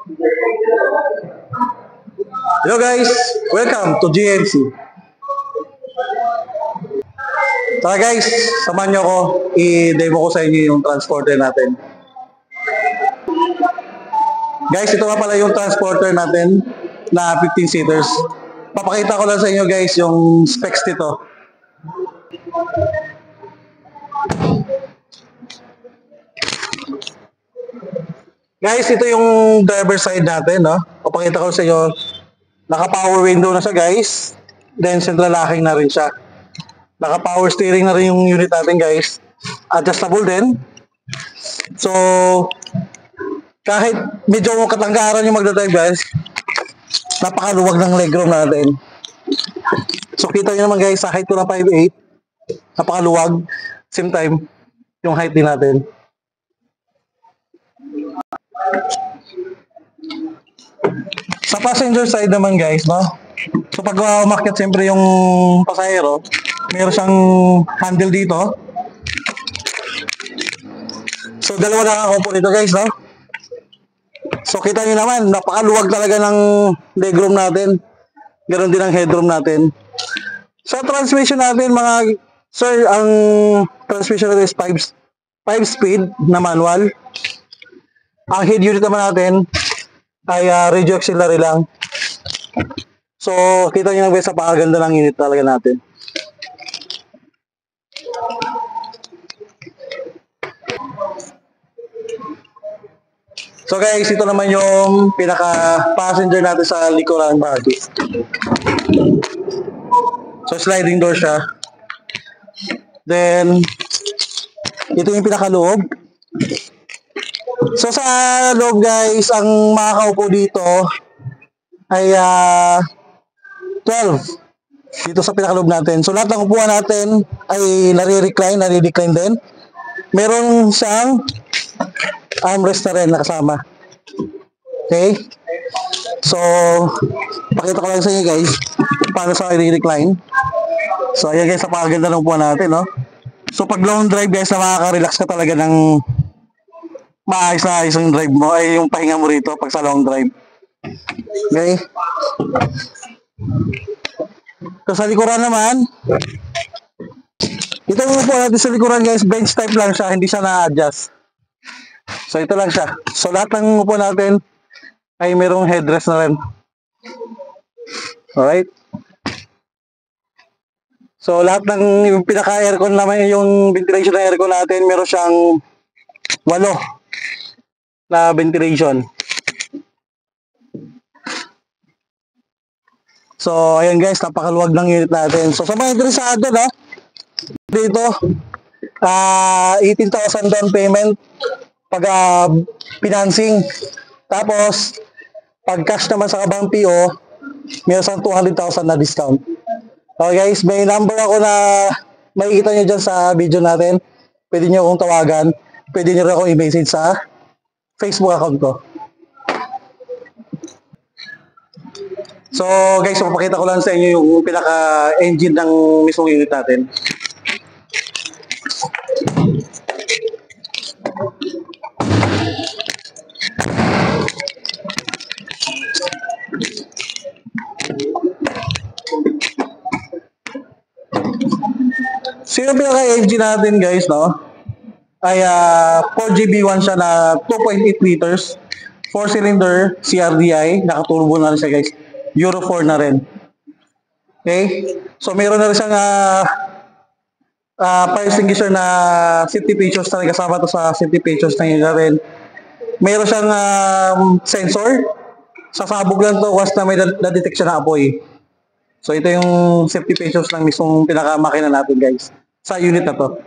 Hello guys, welcome to GMC. Tara guys, samahan nyo ako, i-demo ko sa inyo yung transporter natin. Guys, ito nga pala yung transporter natin na 15 seaters. Papakita ko lang sa inyo guys yung specs nito. Guys, ito yung driver side natin, no? Papakita ko sa inyo. Naka-power window na siya guys. Then central locking na rin siya. Naka-power steering na rin yung unit natin guys. Adjustable din. So, kahit medyo katanggaran yung magdadrive guys, napakaluwag ng legroom natin. So, kita nyo naman guys, sa height ko na 5'8", napakaluwag. Same time, yung height din natin. Sa passenger side naman guys, no? So pag umakyat siyempre yung pasahero, meron siyang handle dito. So dalawa na ang upo nito guys, no? So kita niyo naman, napakaluwag talaga ng legroom natin. Ganoon din ang headroom natin. Sa transmission natin mga sir, ang transmission natin is 5 speed na manual. Ang head unit naman natin ay radio auxiliary lang. So, kita nyo na sa pakaganda ng unit talaga natin. So guys, ito naman yung pinaka-passenger natin sa likuran body. So, sliding door siya. Then, ito yung pinaka-loob. So sa loob guys, ang makakaupo dito ay 12 dito sa pinakaloob natin. So lahat ng upuan natin ay nare-recline din. Meron siyang armrest na rin nakasama. Okay? So pakita ko lang sa inyo guys paano sa i-recline. So ayan guys, napakaganda ng upuan natin, no? So pag long drive guys, na makaka-relax ka talaga ng maayos na ayos yung drive mo, ay yung pahinga mo rito pag sa long drive. Okay? So sa likuran naman, ito yung upo natin sa likuran guys, bench type lang siya, hindi siya na-adjust. So ito lang siya. So lahat ng upo natin ay mayroong headrest na rin. Alright? So lahat ng yung pinaka-aircon naman, yung ventilation na aircon natin, meron siyang 8 na ventilation. So, ayan guys, napakaluwag ng unit natin. So, sa mga interesado na, dito, 18,000 down payment pag financing. Tapos, pag cash naman sa kabang PO, meron sang 200,000 na discount. Okay guys, may number ako na makikita nyo dyan sa video natin. Pwede nyo akong tawagan. Pwede nyo rin akong i-message sa Facebook account ko. So guys, papakita ko lang sa inyo yung pinaka-engine ng mismong unit natin. So yung pinaka-engine natin guys, no? Ay 4GB1 siya na 2.8 liters, 4-cylinder CRDI, nakaturbo na rin siya guys, Euro 4 na rin. Okay, so meron na rin siyang fire extinguisher na safety features na rin, kasama to sa safety features na yun na rin. Meron siyang sensor, sasabog lang to once na may na-detect siya na apoy. So ito yung safety features ng mismong pinaka-makina natin guys, sa unit na to.